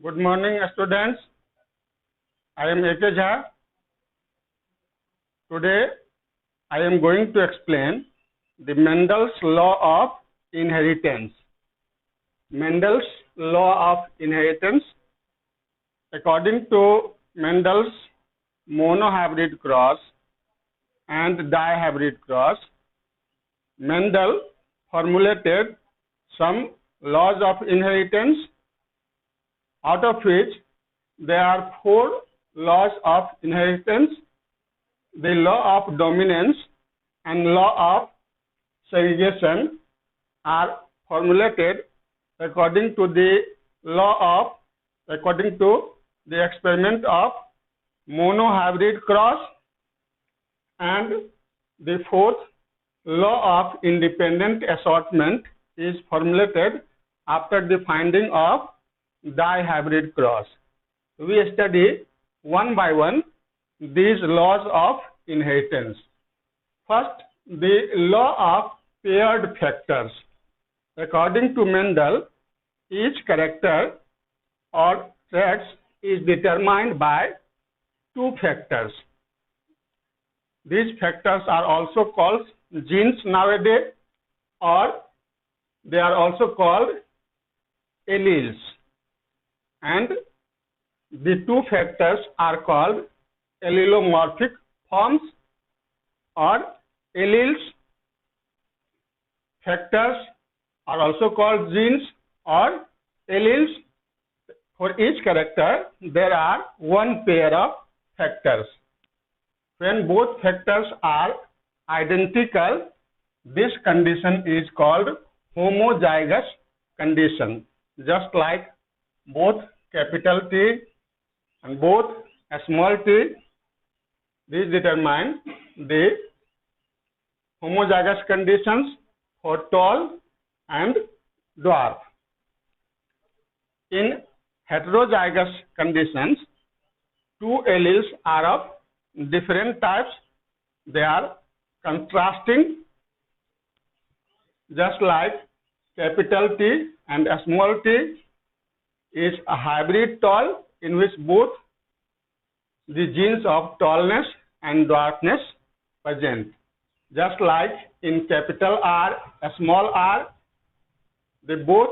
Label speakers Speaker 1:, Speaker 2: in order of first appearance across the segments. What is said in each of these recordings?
Speaker 1: Good morning, students. I am A.K. Jha. Today, I am going to explain the Mendel's law of inheritance. Mendel's law of inheritance. According to Mendel's monohybrid cross and dihybrid cross, Mendel formulated some laws of inheritance, out of which there are 4 laws of inheritance: the law of dominance and law of segregation are formulated according to the experiment of monohybrid cross, and the 4th law of independent assortment is formulated after the finding of dihybrid cross. We study one by one these laws of inheritance. First, the law of paired factors. According to Mendel, each character or traits is determined by 2 factors. These factors are also called genes nowadays, or they are also called alleles. And the 2 factors are called allelomorphic forms or alleles. Factors are also called genes or alleles. For each character, there are 1 pair of factors. When both factors are identical, this condition is called homozygous condition. Just like both capital T and both small t, these determine the homozygous conditions for tall and dwarf. In heterozygous conditions, 2 alleles are of different types. They are contrasting, just like capital T and small t is a hybrid tall, in which both the genes of tallness and dwarfness present. Just like in capital R, small r, the both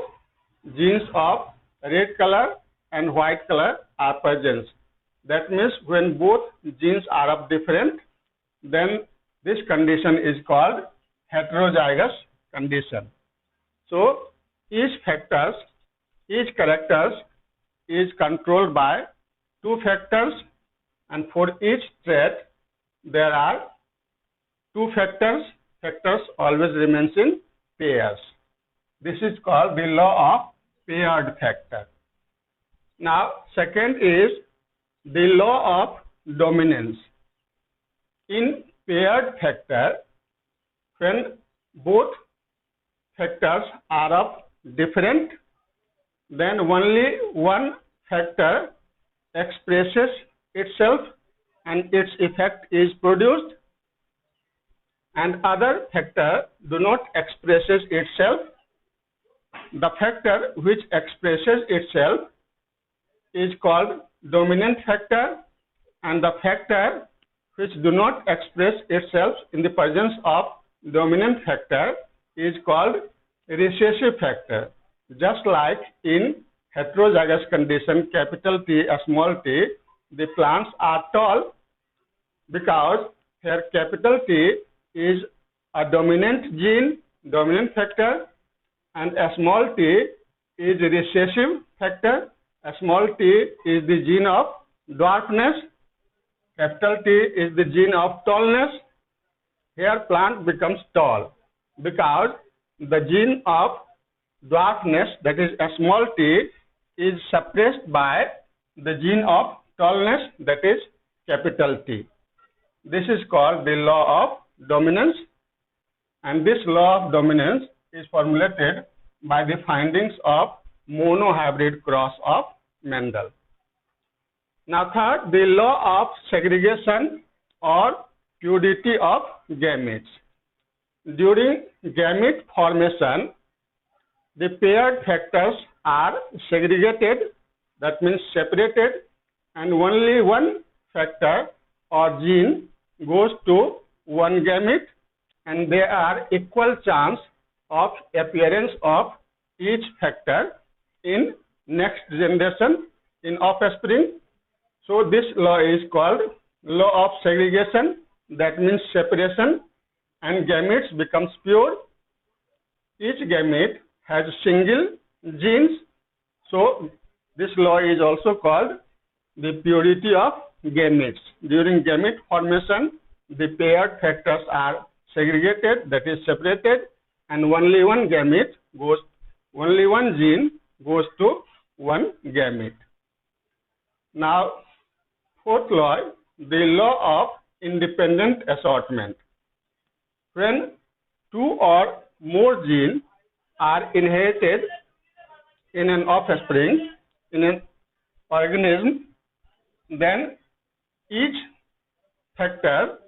Speaker 1: genes of red color and white color are present. That means when both genes are of different, then this condition is called heterozygous condition. So each character is controlled by 2 factors, and for each trait there are 2 factors. Factors always remains in pairs. This is called the law of paired factor. Now, second is the law of dominance. In paired factor, when both factors are of different, then only one factor expresses itself and its effect is produced, and other factor do not expresses itself. The factor which expresses itself is called dominant factor, and the factor which do not express itself in the presence of dominant factor is called recessive factor. Just like in heterozygous condition, capital T, small t, the plants are tall because here capital T is a dominant gene, dominant factor, and a small t is a recessive factor. A small t is the gene of dwarfness, capital T is the gene of tallness. Here plant becomes tall because the gene of dwarfness, that is a small t, is suppressed by the gene of tallness, that is capital T. This is called the law of dominance, and this law of dominance is formulated by the findings of monohybrid cross of Mendel. Now third, the law of segregation or fluidity of gametes. During gamete formation, the paired factors are segregated that means separated, and only one factor or gene goes to one gamete, and there are equal chance of appearance of each factor in next generation in offspring. So this law is called law of segregation, that means separation, and gametes becomes pure. Each gamete has single genes, so this law is also called the purity of gametes. During gamete formation, the paired factors are segregated, that is separated, and only one gene goes to one gamete. Now, fourth law, the law of independent assortment. When two or more genes are inherited in an offspring, in an organism, then each factor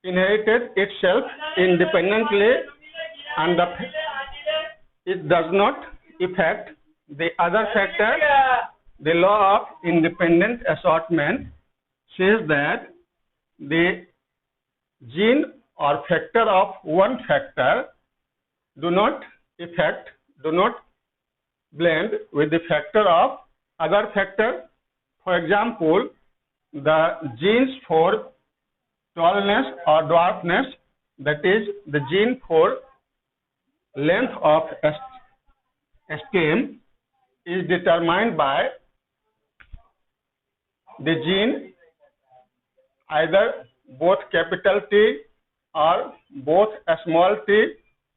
Speaker 1: inherited itself independently, and it does not affect the other factor. The law of independent assortment says that the gene or factor of one factor do not blend with the factor of other factor. For example, the genes for tallness or dwarfness, that is the gene for length of stem, is determined by the gene either both capital T or both a small t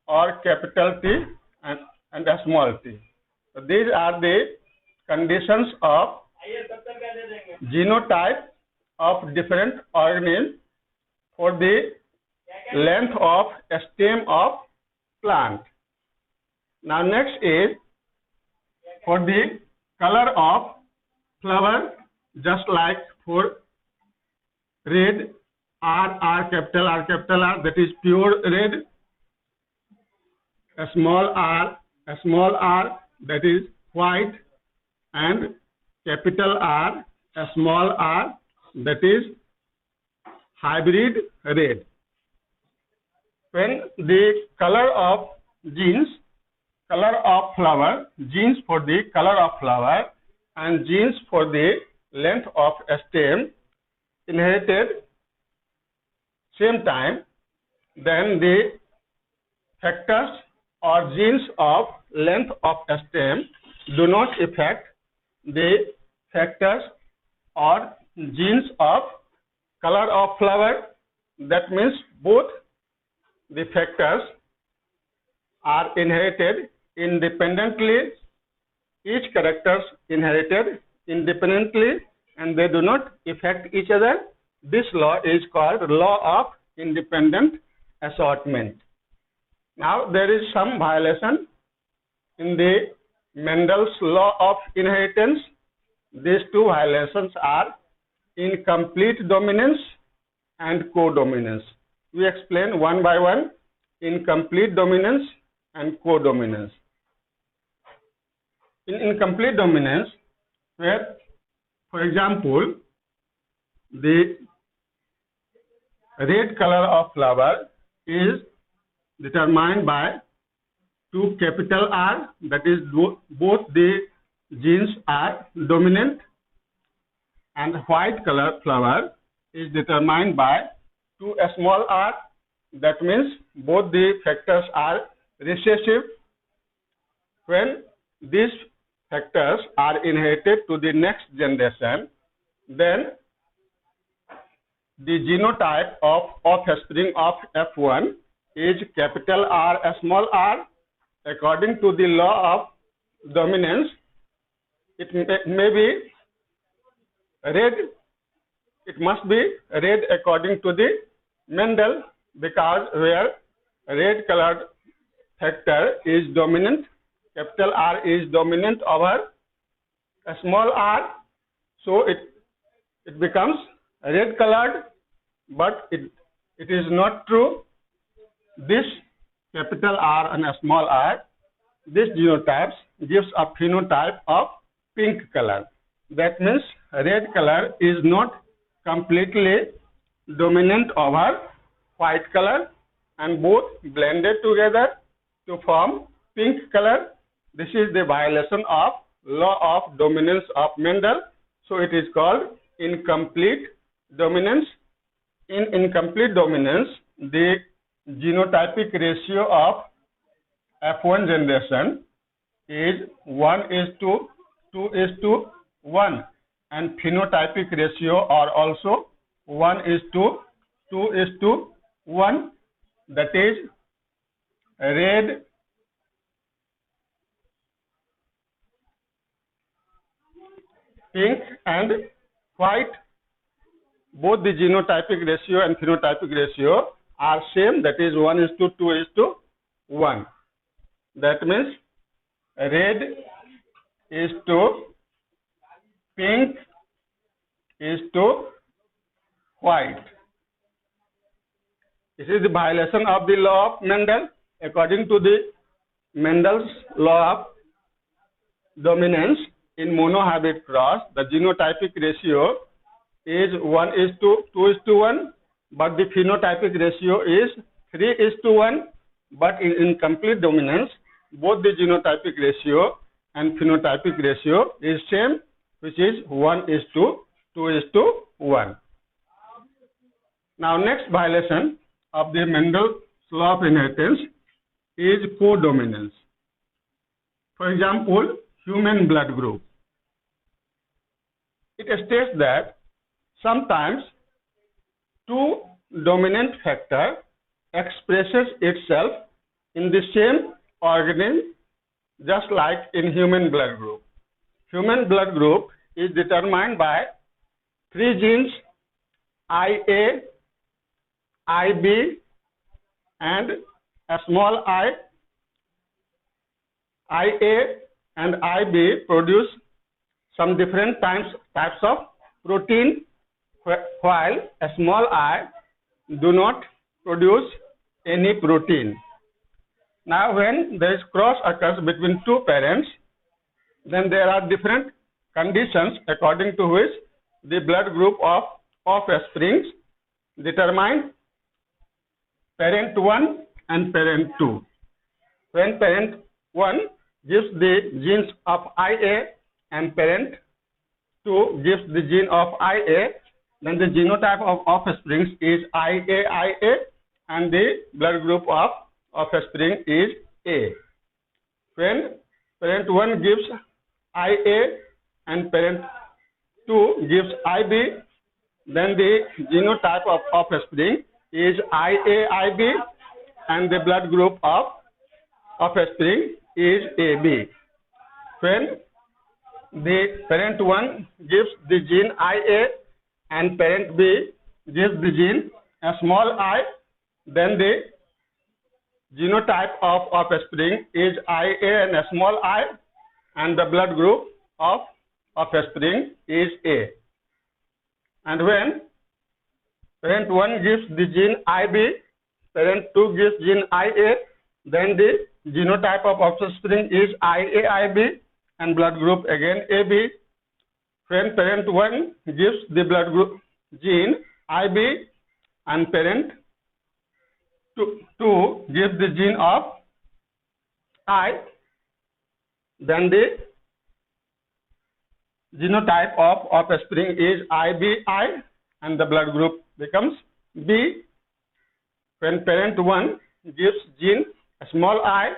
Speaker 1: or capital T and a small t. So these are the conditions of genotype of different organisms for the length of a stem of plant. Now next is for the color of flower, just like for red, R, capital R, that is pure red. A small r, that is white, and capital R, a small r, that is hybrid red. When the color of genes, color of flower, genes for the color of flower and genes for the length of a stem inherited same time, then the factors or genes of length of a stem do not affect the factors or genes of color of flower. That means both the factors are inherited independently, each character inherited independently, and they do not affect each other. This law is called law of independent assortment. Now there is some violation in the Mendel's law of inheritance. These two violations are incomplete dominance and codominance. We explain one by one: incomplete dominance and codominance. In incomplete dominance, where, for example, the red color of flower is determined by two capital R, that is both the genes are dominant, and white color flower is determined by two small r, that means both the factors are recessive. When these factors are inherited to the next generation, then the genotype of offspring of F1 is capital R, a small r. According to the law of dominance, it may be red. It must be red according to the Mendel, because where red colored factor is dominant, capital R is dominant over a small r, so it becomes red colored. But it is not true. This capital R and a small r, this genotypes gives a phenotype of pink color. That means red color is not completely dominant over white color, and both blended together to form pink color. This is the violation of law of dominance of Mendel. So it is called incomplete dominance. In incomplete dominance, the genotypic ratio of F1 generation is 1:2:1, and phenotypic ratio are also 1:2:1. That is red, pink and white. Both the genotypic ratio and phenotypic ratio are same, that is 1:2:1. That means red is to pink is to white. This is the violation of the law of Mendel. According to the Mendel's law of dominance in monohybrid cross, the genotypic ratio is 1:2:1, but the phenotypic ratio is 3:1. But in incomplete dominance, both the genotypic ratio and phenotypic ratio is same, which is 1:2:1. Now, next violation of the Mendel's law of inheritance is codominance. For example, human blood group. It states that sometimes two dominant factor expresses itself in the same organism, just like in human blood group. Human blood group is determined by three genes, IA, IB, and a small I. IA and IB produce some different types of protein, while a small I do not produce any protein. Now, when there is cross occurs between two parents, then there are different conditions according to which the blood group of offsprings determine parent 1 and parent 2. When parent 1 gives the genes of IA and parent 2 gives the gene of IA, then the genotype of offsprings is IAIA, and the blood group of offspring is A. When parent 1 gives IA and parent 2 gives IB, then the genotype of offspring is IAIB, and the blood group of offspring is AB. When the parent 1 gives the gene IA and parent B gives the gene a small I, then the genotype of offspring is IA and a small I, and the blood group of offspring is A. And when parent 1 gives the gene IB, parent 2 gives gene IA, then the genotype of offspring is IAIB, and blood group again AB. When parent 1 gives the blood group gene IB and parent 2 gives the gene of I, then the genotype of offspring is IBI, and the blood group becomes B. When parent 1 gives gene a small I,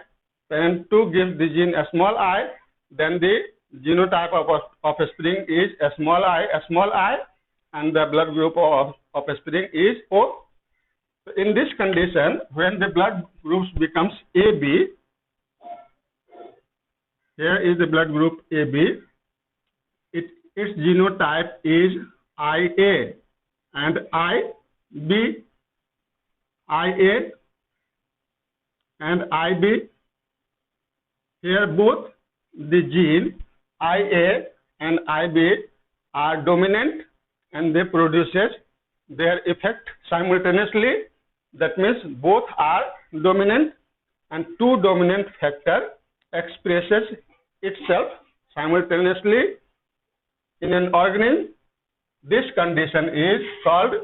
Speaker 1: parent 2 gives the gene a small I, then the genotype of offspring is a small I, and the blood group of offspring is O. In this condition, when the blood groups becomes AB, here is the blood group AB, its genotype is IA and IB, IA and IB. Here both the gene IA and IB are dominant, and they produces their effect simultaneously. That means both are dominant, and two dominant factor expresses itself simultaneously in an organism. This condition is called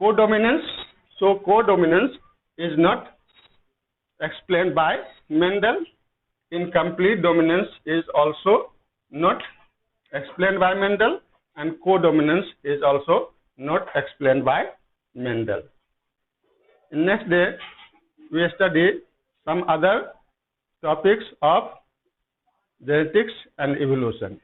Speaker 1: codominance. So codominance is not explained by Mendel. Incomplete dominance is also not explained by Mendel, and codominance is also not explained by Mendel. In next day, we study some other topics of genetics and evolution.